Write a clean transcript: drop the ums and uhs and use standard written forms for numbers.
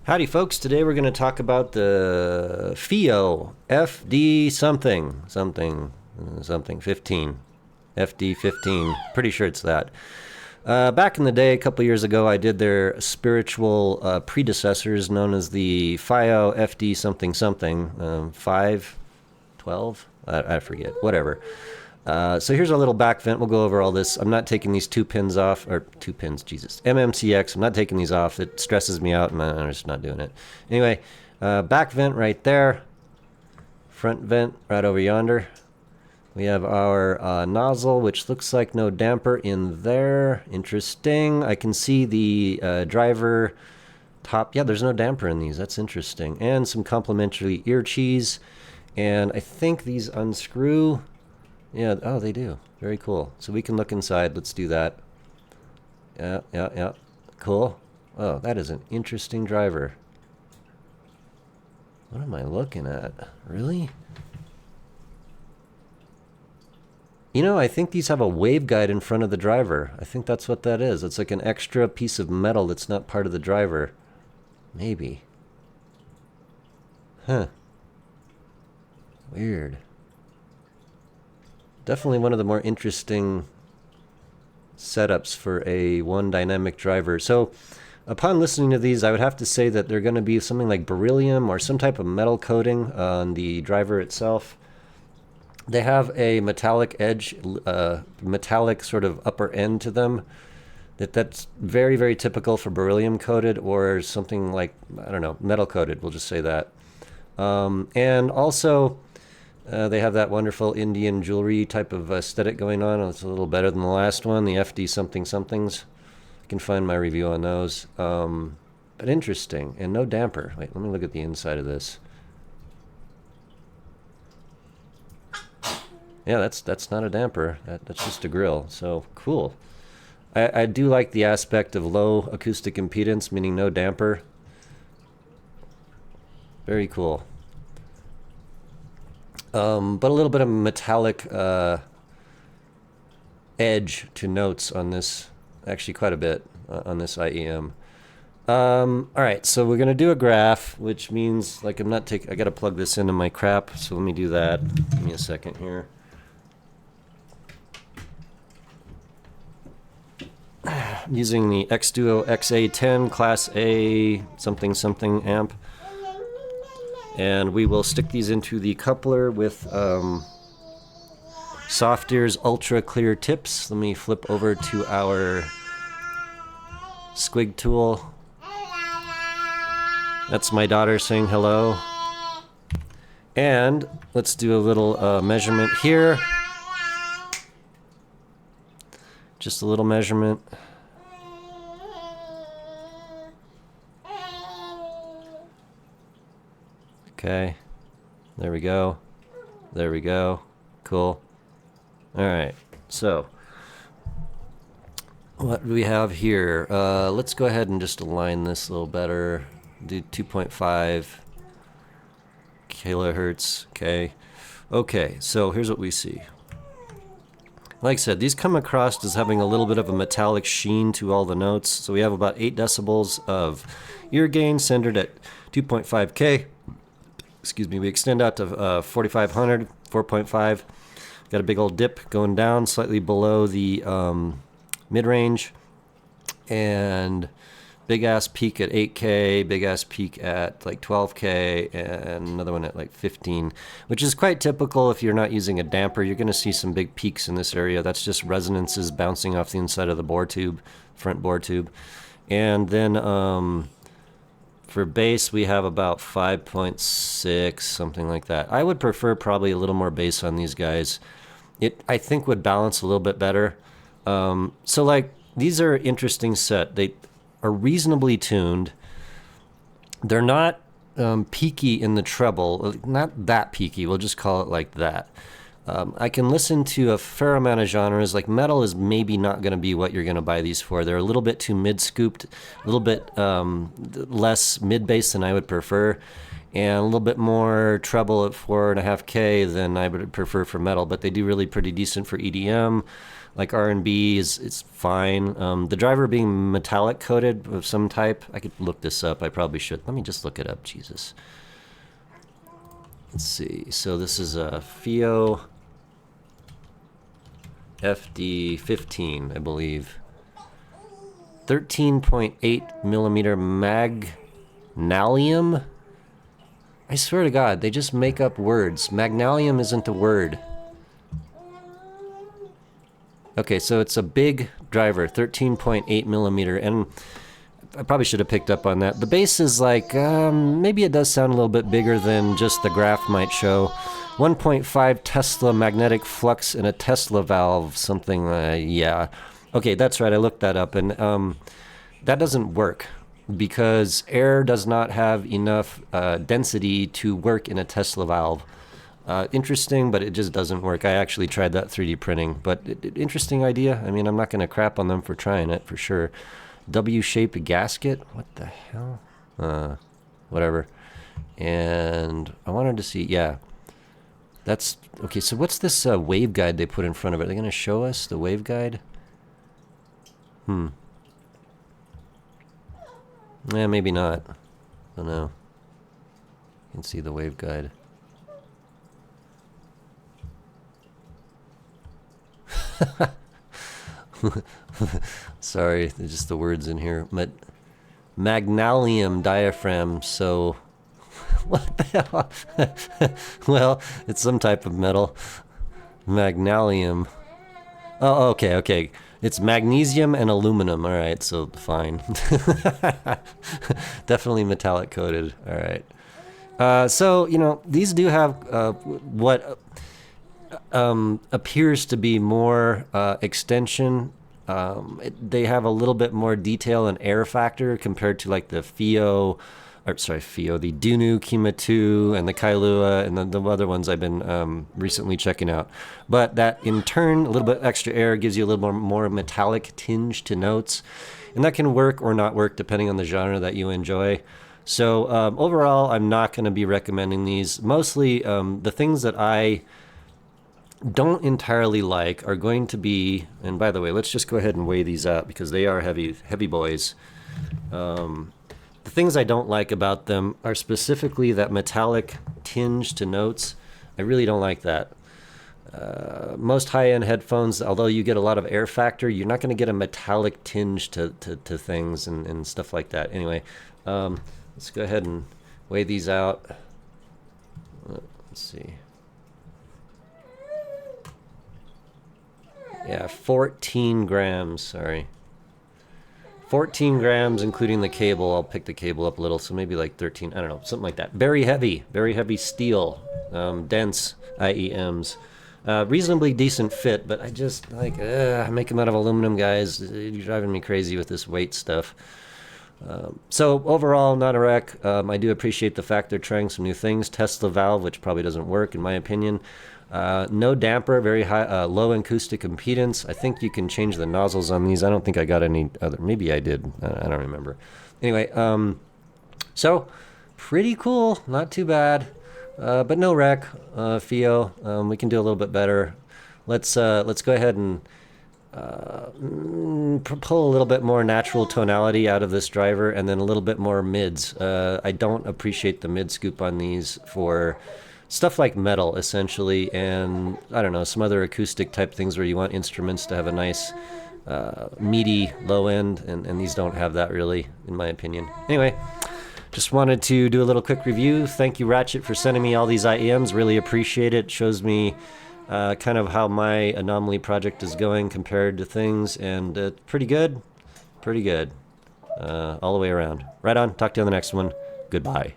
Howdy, folks. Today we're going to talk about the Fiio FD something 15. FD 15. Pretty sure it's that. Back in the day, a couple years ago, I did their spiritual predecessors known as the Fiio FD something 5, 12? I forget. Whatever. So here's our little back vent. We'll go over all this. I'm not taking these two pins off, or two pins, Jesus. MMCX, I'm not taking these off. It stresses me out, and I'm just not doing it. Anyway, back vent right there. Front vent right over yonder. We have our nozzle, which looks like no damper in there. Interesting. I can see the driver top. Yeah, there's no damper in these. That's interesting. And some complimentary ear cheese. And I think these unscrew. Yeah, oh, they do. Very cool. So we can look inside. Let's do that. Yeah. Cool. Oh, that is an interesting driver. What am I looking at? Really? You know, I think these have a waveguide in front of the driver. I think that's what that is. It's like an extra piece of metal that's not part of the driver. Maybe. Huh. Weird. Definitely one of the more interesting setups for a one dynamic driver. So upon listening to these, I would have to say that they're going to be something like beryllium or some type of metal coating on the driver itself. They have a metallic edge, metallic sort of upper end to them. That's very, very typical for beryllium coated or something like, I don't know, metal coated. We'll just say that. And also, they have that wonderful Indian jewelry type of aesthetic going on. It's a little better than the last one, the FD somethings. You can find my review on those. But interesting, and no damper. Wait, let me look at the inside of this. Yeah, that's not a damper. That's just a grill. So cool. I do like the aspect of low acoustic impedance, meaning no damper. Very cool. But a little bit of metallic edge to notes on this. Actually, quite a bit on this IEM. All right, so we're gonna do a graph, which means like I gotta plug this into my crap. So let me do that. Give me a second here. I'm using the X-Duo XA10 Class A something amp. And we will stick these into the coupler with Soft Ears Ultra Clear Tips. Let me flip over to our squig tool. That's my daughter saying hello. And let's do a little measurement here. Just a little measurement. Okay, there we go. Cool. All right, so what do we have here? Let's go ahead and just align this a little better. Do 2.5 kilohertz. Okay, so here's what we see. Like I said, these come across as having a little bit of a metallic sheen to all the notes. So we have about 8 decibels of ear gain centered at 2.5K. Excuse me, we extend out to 4,500, 4.5. Got a big old dip going down slightly below the mid-range. And big ass peak at 8K, big ass peak at like 12K, and another one at like 15, which is quite typical if you're not using a damper. You're going to see some big peaks in this area. That's just resonances bouncing off the inside of the bore tube, front bore tube. And then for bass, we have about 5.6, something like that. I would prefer probably a little more bass on these guys. It, I think, would balance a little bit better. So like, these are interesting set. They are reasonably tuned. They're not peaky in the treble, not that peaky, we'll just call it like that. I can listen to a fair amount of genres. Like metal is maybe not going to be what you're going to buy these for. They're a little bit too mid-scooped, a little bit less mid-bass than I would prefer, and a little bit more treble at 4.5K than I would prefer for metal, but they do really pretty decent for EDM. like R&B is fine. The driver being metallic coated of some type, I could look this up. I probably should. Let me just look it up. Jesus. Let's see. So this is a Fiio FD 15, I believe. 13.8 millimeter magnalium. I swear to God, they just make up words. Magnalium isn't a word. Okay, so it's a big driver, 13.8 millimeter, and I probably should have picked up on that. The base is like, maybe it does sound a little bit bigger than just the graph might show. 1.5 Tesla magnetic flux in a Tesla valve, something, yeah. Okay, that's right, I looked that up, and that doesn't work because air does not have enough density to work in a Tesla valve. Interesting, but it just doesn't work. I actually tried that 3D printing, but interesting idea. I mean, I'm not going to crap on them for trying it, for sure. W-shaped gasket? What the hell? Whatever. And I wanted to see, yeah. That's, okay, so what's this waveguide they put in front of it? Are they going to show us the waveguide? Yeah, maybe not. I don't know. You can see the waveguide. Sorry, there's just the words in here. Magnalium diaphragm, so... What the hell? Well, it's some type of metal. Magnalium. Oh, okay, okay. It's magnesium and aluminum. All right, so fine. Definitely metallic coated. All right. So, you know, these do have what appears to be more extension. They have a little bit more detail and air factor compared to like the Fiio, the Dunu Kima 2 and the Kailua and the other ones I've been recently checking out. But that in turn, a little bit extra air gives you a little more metallic tinge to notes. And that can work or not work depending on the genre that you enjoy. So overall, I'm not going to be recommending these. Mostly the things that I don't entirely like are going to be, and by the way, let's just go ahead and weigh these out because they are heavy boys. The things I don't like about them are specifically that metallic tinge to notes. I really don't like that. Most high-end headphones, although you get a lot of air factor, you're not going to get a metallic tinge to things and stuff like that. Anyway, let's go ahead and weigh these out. Let's see. Yeah, 14 grams, sorry. 14 grams, including the cable. I'll pick the cable up a little, so maybe like 13, I don't know, something like that. Very heavy steel, dense IEMs. Reasonably decent fit, but I just, like, I make them out of aluminum, guys. You're driving me crazy with this weight stuff. So overall, not a wreck. I do appreciate the fact they're trying some new things. Tesla valve, which probably doesn't work in my opinion. No damper, very high, low acoustic impedance. I think you can change the nozzles on these. I don't think I got any other. Maybe I did. I don't remember. Anyway, so pretty cool. Not too bad, but no wreck. Fiio, we can do a little bit better. Let's go ahead and pull a little bit more natural tonality out of this driver, and then a little bit more mids. I don't appreciate the mid scoop on these for stuff like metal, essentially, and I don't know, some other acoustic type things where you want instruments to have a nice meaty low end, and these don't have that really, in my opinion. Anyway, just wanted to do a little quick review. Thank you, Ratchet, for sending me all these IEMs. Really appreciate it. Shows me kind of how my anomaly project is going compared to things, and pretty good. Pretty good. All the way around. Right on. Talk to you on the next one. Goodbye.